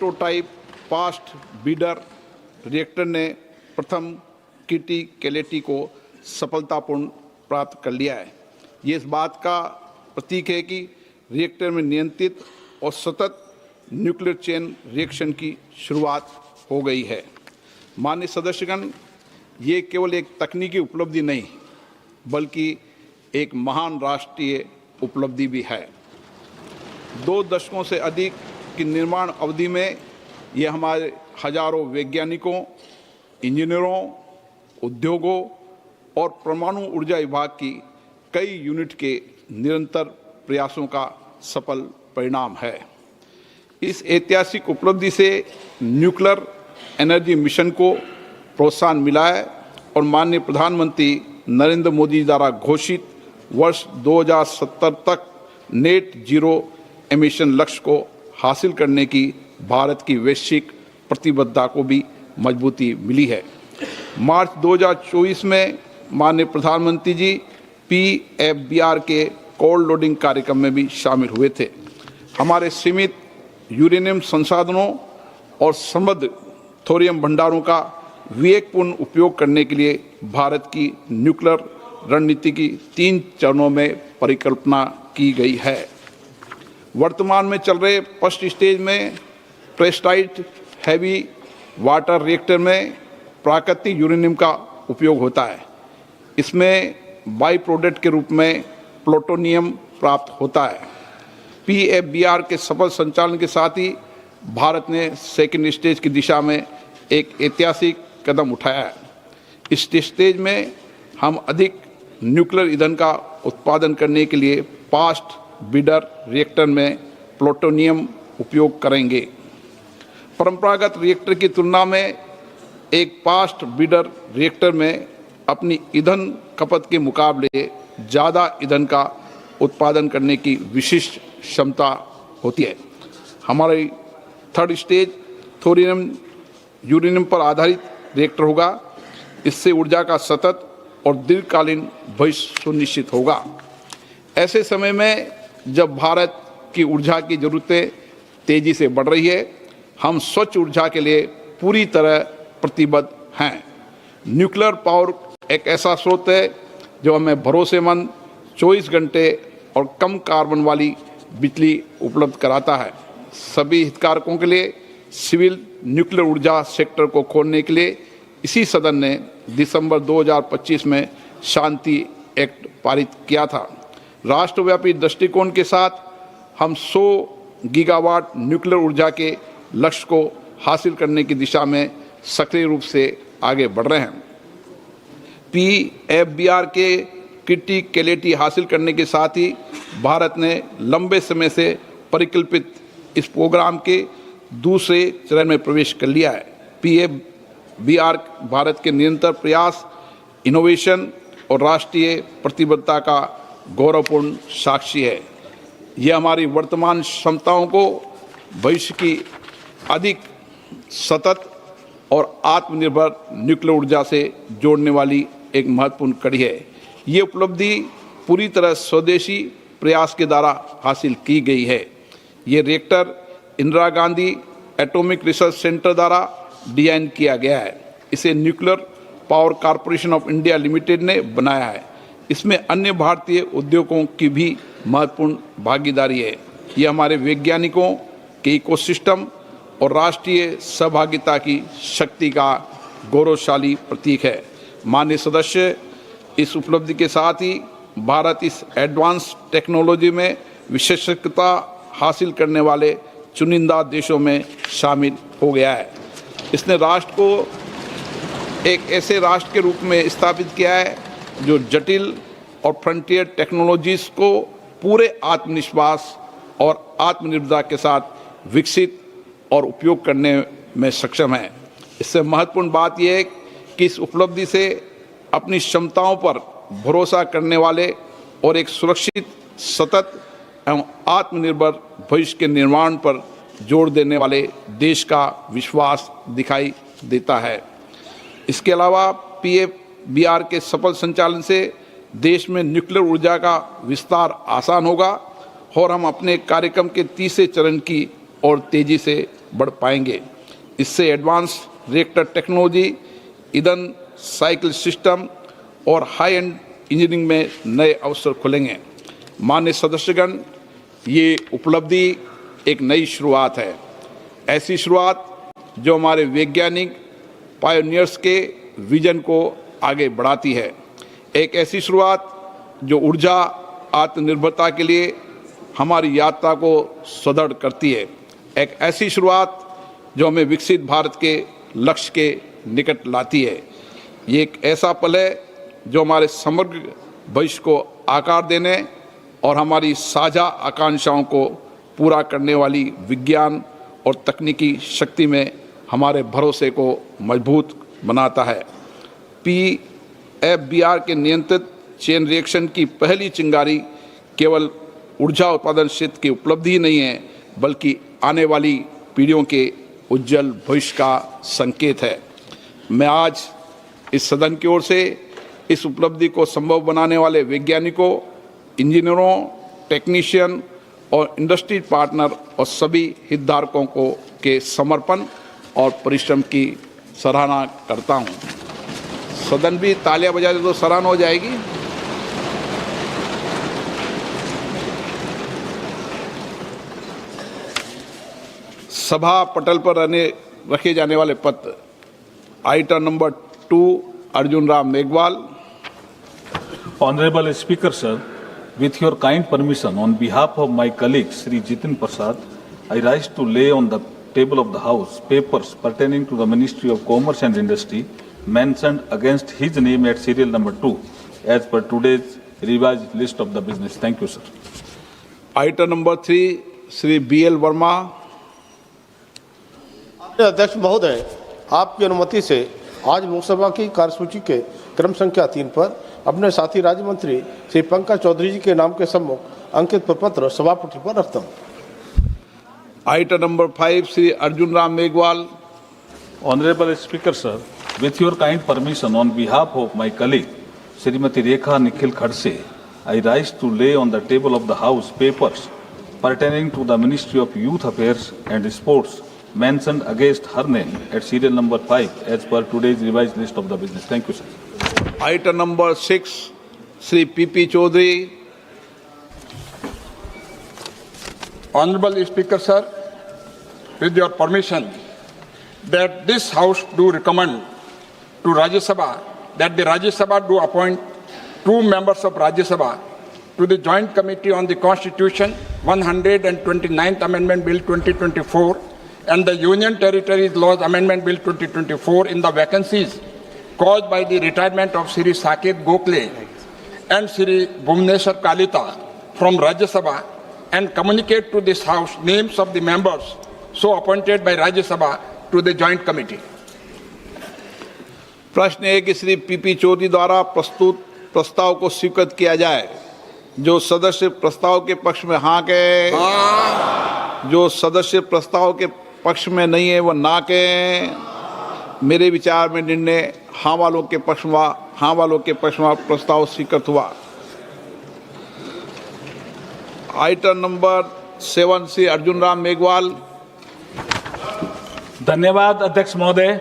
Prototype fast bidder reactor ने प्रथम kitty कैलेटी को सफलतापूर्ण प्राप्त कर लिया है। ये इस बात का प्रतीक है कि रिएक्टर में नियंत्रित और सतत न्यूक्लियर चेन रिएक्शन की शुरुआत हो गई है। माननीय सदस्यगण, ये केवल एक तकनीकी उपलब्धि नहीं बल्कि एक महान राष्ट्रीय उपलब्धि भी है। 2 दशकों से अधिक की निर्माण अवधि में ये हमारे हजारों वैज्ञानिकों, इंजीनियरों, उद्योगों और परमाणु ऊर्जा विभाग की कई यूनिट के निरंतर प्रयासों का सफल परिणाम है। इस ऐतिहासिक उपलब्धि से न्यूक्लियर एनर्जी मिशन को प्रोत्साहन मिला है और माननीय प्रधानमंत्री नरेंद्र मोदी द्वारा घोषित वर्ष 2070 तक नेट जीरो एमिशन लक्ष्य को हासिल करने की भारत की वैश्विक प्रतिबद्धता को भी मजबूती मिली है। मार्च 2024 में माननीय प्रधानमंत्री जी PFBR के कोल्ड लोडिंग कार्यक्रम में भी शामिल हुए थे। हमारे सीमित यूरेनियम संसाधनों और समृद्ध थोरियम भंडारों का विवेकपूर्ण उपयोग करने के लिए भारत की न्यूक्लियर रणनीति की 3 चरणों में परिकल्पना की गई है। वर्तमान में चल रहे फर्स्ट स्टेज में प्रेस्टाइट हैवी वाटर रिएक्टर में प्राकृतिक यूरेनियम का उपयोग होता है। इसमें बाई प्रोडक्ट के रूप में प्लूटोनियम प्राप्त होता है। PFBR के सफल संचालन के साथ ही भारत ने सेकेंड स्टेज की दिशा में एक ऐतिहासिक कदम उठाया है। इस स्टेज में हम अधिक न्यूक्लियर ईंधन का उत्पादन करने के लिए फास्ट बीडर रिएक्टर में प्लूटोनियम उपयोग करेंगे। परंपरागत रिएक्टर की तुलना में एक फास्ट बीडर रिएक्टर में अपनी ईंधन खपत के मुकाबले ज़्यादा ईंधन का उत्पादन करने की विशिष्ट क्षमता होती है। हमारी थर्ड स्टेज थोरियम यूरेनियम पर आधारित रिएक्टर होगा। इससे ऊर्जा का सतत और दीर्घकालीन भविष्य सुनिश्चित होगा। ऐसे समय में जब भारत की ऊर्जा की ज़रूरतें तेज़ी से बढ़ रही है, हम स्वच्छ ऊर्जा के लिए पूरी तरह प्रतिबद्ध हैं। न्यूक्लियर पावर एक ऐसा स्रोत है जो हमें भरोसेमंद 24 घंटे और कम कार्बन वाली बिजली उपलब्ध कराता है। सभी हितधारकों के लिए सिविल न्यूक्लियर ऊर्जा सेक्टर को खोलने के लिए इसी सदन ने दिसंबर 2025 में शांति एक्ट पारित किया था। राष्ट्रव्यापी दृष्टिकोण के साथ हम 100 गीगावाट न्यूक्लियर ऊर्जा के लक्ष्य को हासिल करने की दिशा में सक्रिय रूप से आगे बढ़ रहे हैं। PFBR के किटी कैलेटी हासिल करने के साथ ही भारत ने लंबे समय से परिकल्पित इस प्रोग्राम के दूसरे चरण में प्रवेश कर लिया है। PFBR भारत के निरंतर प्रयास, इनोवेशन और राष्ट्रीय प्रतिबद्धता का गौरवपूर्ण साक्षी है। यह हमारी वर्तमान क्षमताओं को भविष्य की अधिक सतत और आत्मनिर्भर न्यूक्लियर ऊर्जा से जोड़ने वाली एक महत्वपूर्ण कड़ी है। ये उपलब्धि पूरी तरह स्वदेशी प्रयास के द्वारा हासिल की गई है। ये reactor Indira Gandhi atomic research centre द्वारा डिजाइन किया गया है। इसे nuclear power corporation of India limited ने बनाया है। इसमें अन्य भारतीय उद्योगों की भी महत्वपूर्ण भागीदारी है। ये हमारे वैज्ञानिकों के इकोसिस्टम और राष्ट्रीय सहभागिता की शक्ति का गौरवशाली प्रतीक है। माननीय सदस्य, इस उपलब्धि के साथ ही भारत इस एडवांस टेक्नोलॉजी में विशेषज्ञता हासिल करने वाले चुनिंदा देशों में शामिल हो गया है। इसने राष्ट्र को एक ऐसे राष्ट्र के रूप में स्थापित किया है जो जटिल और फ्रंटियर टेक्नोलॉजीज को पूरे आत्मविश्वास और आत्मनिर्भरता के साथ विकसित और उपयोग करने में सक्षम है। इससे महत्वपूर्ण बात यह है कि इस उपलब्धि से अपनी क्षमताओं पर भरोसा करने वाले और एक सुरक्षित, सतत एवं आत्मनिर्भर भविष्य के निर्माण पर जोर देने वाले देश का विश्वास दिखाई देता है। इसके अलावा PFBR के सफल संचालन से देश में न्यूक्लियर ऊर्जा का विस्तार आसान होगा और हम अपने कार्यक्रम के तीसरे चरण की और तेजी से बढ़ पाएंगे। इससे एडवांस रिएक्टर टेक्नोलॉजी, ईंधन साइकिल सिस्टम और हाई एंड इंजीनियरिंग में नए अवसर खुलेंगे। माननीय सदस्यगण, ये उपलब्धि एक नई शुरुआत है, ऐसी शुरुआत जो हमारे वैज्ञानिक पायोनियर्स के विजन को आगे बढ़ाती है, एक ऐसी शुरुआत जो ऊर्जा आत्मनिर्भरता के लिए हमारी यात्रा को सुदृढ़ करती है, एक ऐसी शुरुआत जो हमें विकसित भारत के लक्ष्य के निकट लाती है। ये एक ऐसा पल है जो हमारे समग्र भविष्य को आकार देने और हमारी साझा आकांक्षाओं को पूरा करने वाली विज्ञान और तकनीकी शक्ति में हमारे भरोसे को मजबूत बनाता है। PFBR के नियंत्रित चेन रिएक्शन की पहली चिंगारी केवल ऊर्जा उत्पादन क्षेत्र की उपलब्धि ही नहीं है, बल्कि आने वाली पीढ़ियों के उज्जवल भविष्य का संकेत है। मैं आज इस सदन की ओर से इस उपलब्धि को संभव बनाने वाले वैज्ञानिकों, इंजीनियरों, टेक्नीशियन और इंडस्ट्री पार्टनर और सभी हितधारकों को के समर्पण और परिश्रम की सराहना करता हूं। सदन भी तालियां बजा दे तो सराहना हो जाएगी। सभा पटल पर रखे जाने वाले पत्र। Item number 2, Arjun Ram Meghwal. Honorable Speaker, sir, with your kind permission, on behalf of my colleague Sri Jitin Prasad, I rise to lay on the table of the House papers pertaining to the Ministry of Commerce and Industry mentioned against his name at serial number 2 as per today's revised list of the business. Thank you, sir. Item number 3, Shri BL Verma. अध्यक्ष महोदय, आपकी अनुमति से आज लोकसभा की कार्यसूची के क्रम संख्या 3 पर अपने साथी राज्य मंत्री श्री पंकज चौधरी जी के नाम के सम्मुख अंकित प्रपत्र सभापति पर रखता हूँ। Item number 5, Shri Arjun Ram Meghwal. Honorable Speaker, sir, with your kind permission, on behalf of my colleague Srimati Rekha Nikhil Khadse, I rise to lay on the table of the House papers pertaining to the Ministry of Youth Affairs and Sports mentioned against her name at serial number 5 as per today's revised list of the business. Thank you, sir. Item number 6, Shri PP Chaudhary. Honorable Speaker, sir, with your permission, that this House do recommend to Rajya Sabha that the Rajya Sabha do appoint 2 members of Rajya Sabha to the Joint Committee on the Constitution, 129th Amendment Bill 2024 and the Union Territories Laws Amendment Bill 2024 in the vacancies caused by the retirement of Shri Saket Gokhale and Shri Bhuvneshwar Kalita from Rajya Sabha and communicate to this House names of the members so appointed by Rajya Sabha to the Joint Committee. प्रश्न है कि Shri PP Chaudhary द्वारा प्रस्तुत प्रस्ताव को स्वीकृत किया जाए। जो सदस्य प्रस्ताव के पक्ष में हाँ कहे, जो सदस्य प्रस्ताव के पक्ष में नहीं है वो ना कहें। मेरे विचार में निर्णय हाँ वालों के पक्ष में प्रस्ताव स्वीकृत हुआ। Item number 7, Shri Arjun Ram Meghwal. धन्यवाद अध्यक्ष महोदय।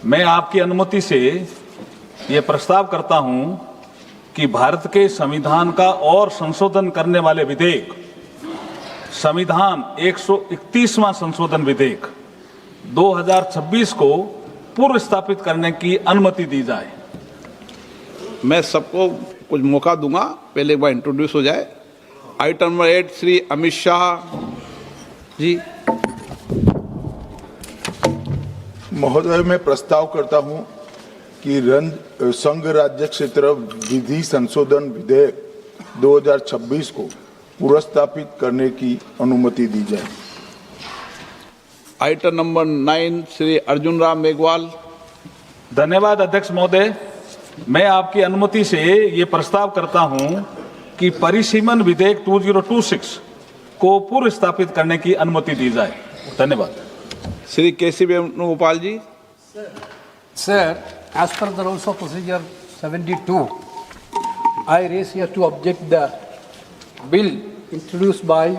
मैं आपकी अनुमति से ये प्रस्ताव करता हूं कि भारत के संविधान का और संशोधन करने वाले विधेयक, संविधान 131वां संशोधन विधेयक 2026 को पूर्व स्थापित करने की अनुमति दी जाए। मैं सबको कुछ मौका दूंगा, पहले एक बार इंट्रोड्यूस हो जाए। Item number 8, Shri Amit Shah ji. महोदय, मैं प्रस्ताव करता हूं कि संघ राज्य क्षेत्र विधि संशोधन विधेयक 2026 को पुनर्स्थापित करने की अनुमति दी जाए। Item number 9, Shri Arjun Ram Meghwal. धन्यवाद अध्यक्ष महोदय। मैं आपकी अनुमति से ये प्रस्ताव करता हूं कि परिसीमन विधेयक 2026 को पूर्व स्थापित करने की अनुमति दी जाए। धन्यवाद। श्री केसी वेणुगोपाल जी। Sir, as per the rules of procedure 72, I raise here to object the bill introduced by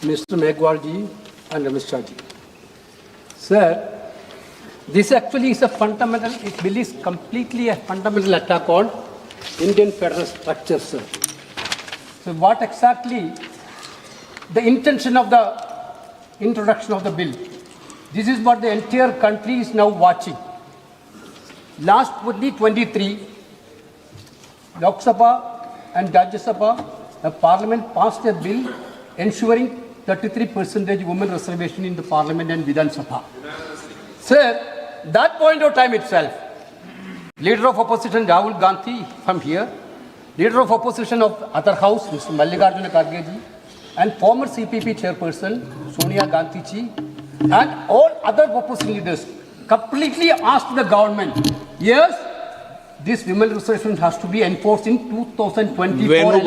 Mr. Megwalji and Ramesh Shah ji. Sir, this actually is a fundamental, it bill is completely a fundamental attack on Indian federal structure, sir. So what exactly the intention of the introduction of the bill? This is what the entire country is now watching. Last 2023, Lok Sabha and Rajya Sabha, the Parliament passed a bill ensuring 33% women reservation in the Parliament and Vidhan Sabha. Sir, that point of time itself, Leader of Opposition Rahul Gandhi from here, Leader of Opposition of other house, Mr. Mallikarjuna Kharge ji, and former CPP chairperson Sonia Gandhi ji, and all other opposition leaders completely asked the government, yes, this women reservation has to be enforced in 2024.